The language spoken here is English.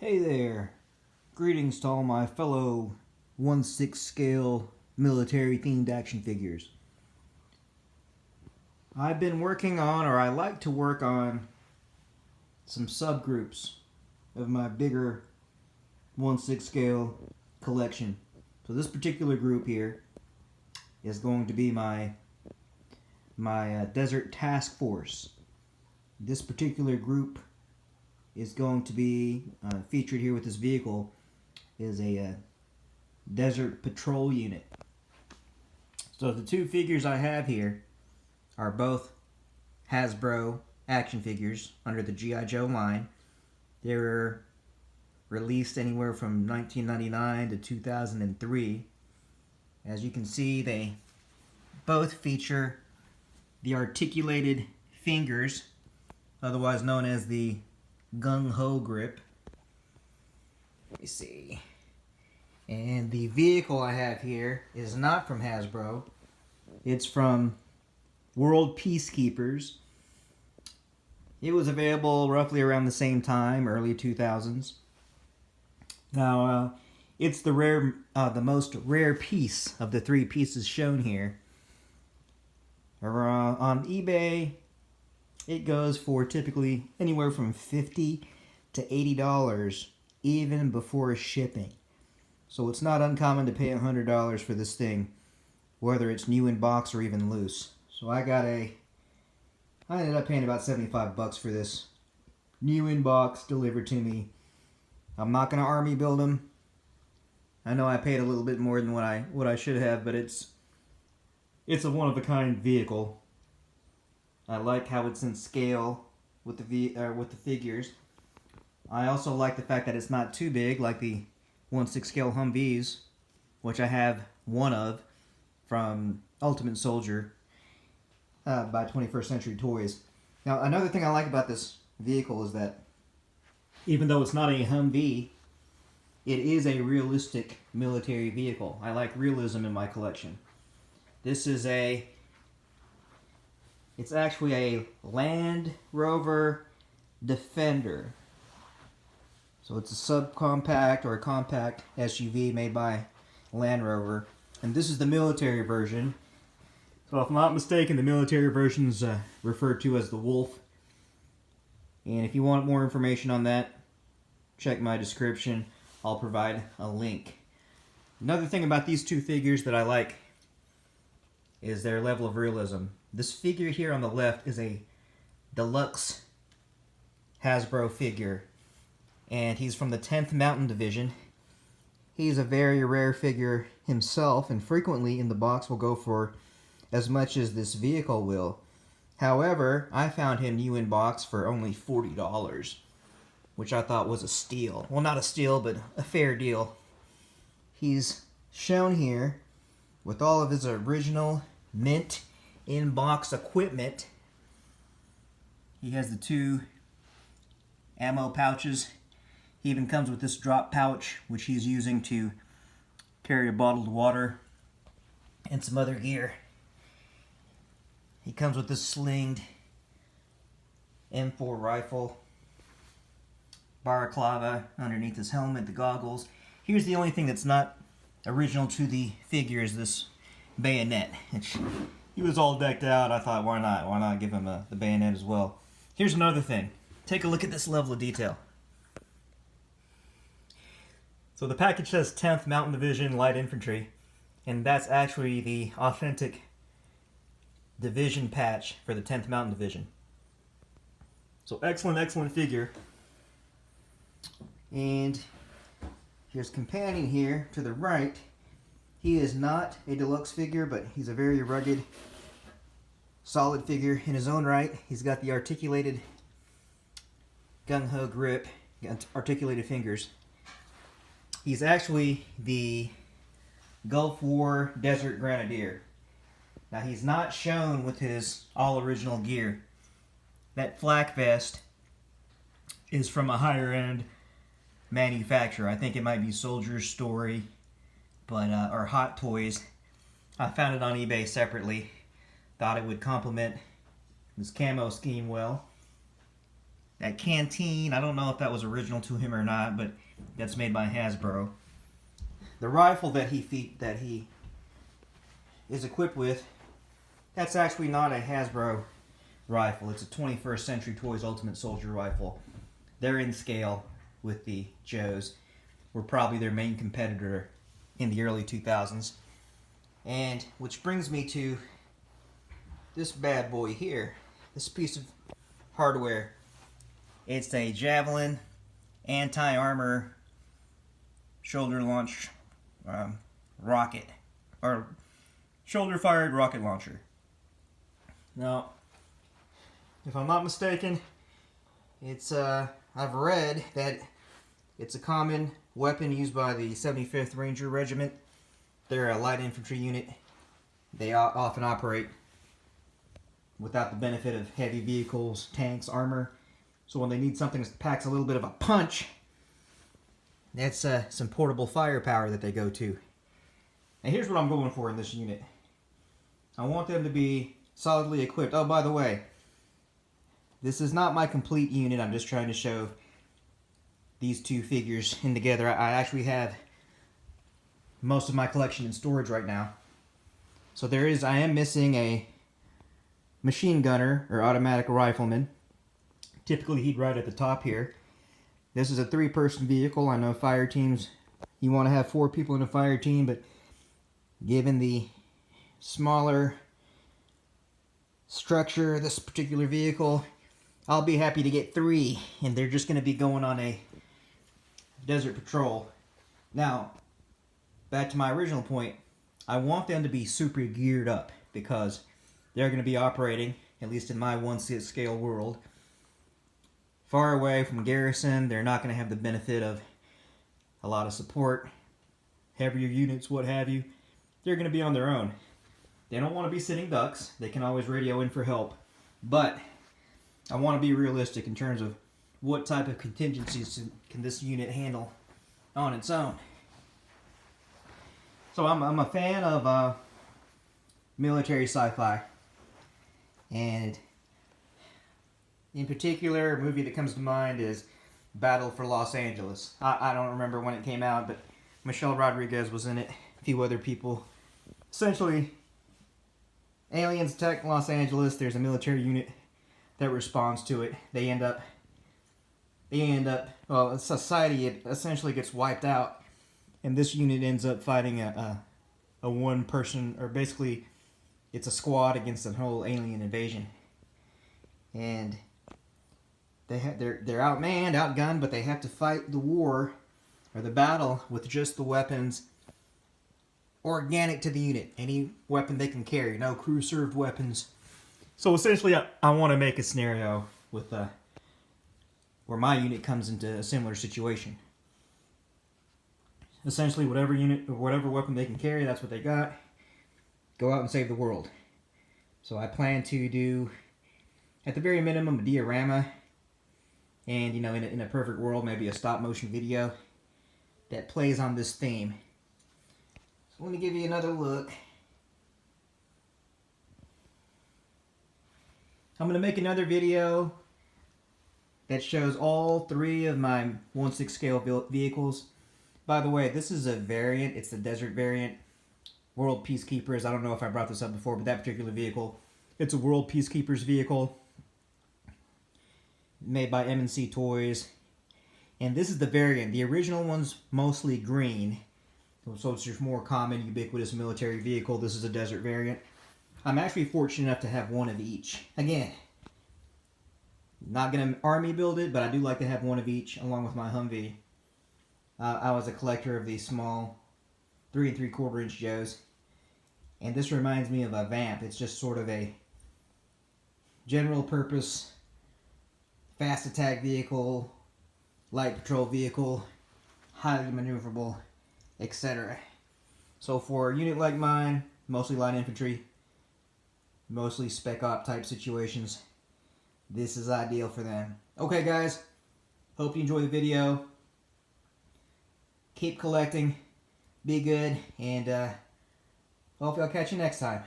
Hey there! Greetings to all my fellow 1/6 scale military themed action figures. I've been working on, or I like to work on, some subgroups of my bigger 1/6 scale collection. So this particular group here is going to be my Desert Task Force. This particular group is going to be featured here with this vehicle is a Desert Patrol Unit. So the two figures I have here are both Hasbro action figures under the G.I. Joe line. They were released anywhere from 1999 to 2003. As you can see, they both feature the articulated fingers, otherwise known as the gung-ho grip. Let me see. And the vehicle I have here is not from Hasbro. It's from World Peacekeepers. It was available roughly around the same time, early 2000s. Now, it's the most rare piece of the three pieces shown here. On eBay, it goes for typically anywhere from $50 to $80, even before shipping. So it's not uncommon to pay $100 for this thing, whether it's new in box or even loose. So I ended up paying about $75 for this new in box delivered to me. I'm not gonna army build them. I know I paid a little bit more than what I should have, but it's a one of a kind vehicle. I like how it's in scale with the figures. I also like the fact that it's not too big like the 1/6 scale Humvees, which I have one of from Ultimate Soldier by 21st Century Toys. Now, another thing I like about this vehicle is that even though it's not a Humvee, it is a realistic military vehicle. I like realism in my collection. It's actually a Land Rover Defender. So it's a subcompact or a compact SUV made by Land Rover. And this is the military version. So if I'm not mistaken, the military version is referred to as the Wolf. And if you want more information on that, check my description. I'll provide a link. Another thing about these two figures that I like is their level of realism. This figure here on the left is a deluxe Hasbro figure, and he's from the 10th Mountain Division. He's a very rare figure himself, and frequently in the box will go for as much as this vehicle will. However, I found him new in box for only $40, which I thought was a steal. Well, not a steal, but a fair deal. He's shown here with all of his original mint in-box equipment. He has the two ammo pouches. He even comes with this drop pouch, which he's using to carry a bottled water and some other gear. He comes with this slinged M4 rifle, balaclava underneath his helmet, the goggles. Here's the only thing that's not original to the figure is this bayonet. He was all decked out. I thought, why not? Why not give him the bayonet as well? Here's another thing. Take a look at this level of detail. So the package says 10th Mountain Division Light Infantry, and that's actually the authentic division patch for the 10th Mountain Division. So excellent figure. And his companion here to the right, he is not a deluxe figure, but he's a very rugged, solid figure in his own right. He's got the articulated gung-ho grip, articulated fingers. He's actually the Gulf War Desert Grenadier. Now, he's not shown with his all-original gear. That flak vest is from a higher-end manufacturer. I think it might be Soldier's Story, or Hot Toys. I found it on eBay separately. Thought it would complement this camo scheme well. that canteen. I don't know if that was original to him or not, but that's made by Hasbro. The rifle that he is equipped with, that's actually not a Hasbro rifle. It's a 21st Century Toys Ultimate Soldier rifle. They're in scale with the Joes. Were probably their main competitor in the early 2000s. And which brings me to this bad boy here. This piece of hardware. It's a Javelin anti-armor shoulder launch rocket, or shoulder fired rocket launcher. Now, if I'm not mistaken, it's I've read that it's a common weapon used by the 75th Ranger Regiment. They're a light infantry unit. They often operate without the benefit of heavy vehicles, tanks, armor. So when they need something that packs a little bit of a punch, that's some portable firepower that they go to. And here's what I'm going for in this unit. I want them to be solidly equipped. Oh, by the way, this is not my complete unit. I'm just trying to show these two figures in together. I actually have most of my collection in storage right now. So I am missing a machine gunner or automatic rifleman. Typically he'd ride at the top here. This is a 3-person vehicle. I know fire teams, you want to have 4 people in a fire team, but given the smaller structure of this particular vehicle, I'll be happy to get 3, and they're just going to be going on a desert patrol. Now, back to my original point, I want them to be super geared up because they're going to be operating, at least in my 1/6 scale world, far away from garrison. They're not going to have the benefit of a lot of support, heavier units, what have you. They're going to be on their own. They don't want to be sitting ducks. They can always radio in for help. But I want to be realistic in terms of what type of contingencies can this unit handle on its own. So I'm a fan of military sci-fi. And in particular, a movie that comes to mind is Battle for Los Angeles. I don't remember when it came out, but Michelle Rodriguez was in it. A few other people. Essentially, aliens attack Los Angeles. There's a military unit that responds to it. They end up, well, society essentially gets wiped out. And this unit ends up fighting a one-person, or basically, it's a squad against a whole alien invasion. And they're outmanned, outgunned, but they have to fight the war, or the battle, with just the weapons organic to the unit. Any weapon they can carry, no crew-served weapons. So essentially, I want to make a scenario with where my unit comes into a similar situation. Essentially, whatever unit or whatever weapon they can carry, that's what they got. Go out and save the world. So I plan to do, at the very minimum, a diorama, and in a perfect world, maybe a stop-motion video that plays on this theme. So let me give you another look. I'm going to make another video that shows all 3 of my 1/6 scale vehicles. By the way, this is a variant. It's the desert variant. World Peacekeepers. I don't know if I brought this up before, but that particular vehicle, it's a World Peacekeepers vehicle made by M&C Toys. And this is the variant. The original one's mostly green, so it's your more common, ubiquitous military vehicle. This is a desert variant. I'm actually fortunate enough to have one of each. Again, not going to army build it, but I do like to have one of each along with my Humvee. I was a collector of these small 3 3/4 inch Joes. And this reminds me of a Vamp. It's just sort of a general purpose, fast attack vehicle, light patrol vehicle, highly maneuverable, etc. So for a unit like mine, mostly light infantry, mostly spec op type situations, this is ideal for them. Okay guys, hope you enjoy the video. Keep collecting, be good, and hopefully I'll catch you next time.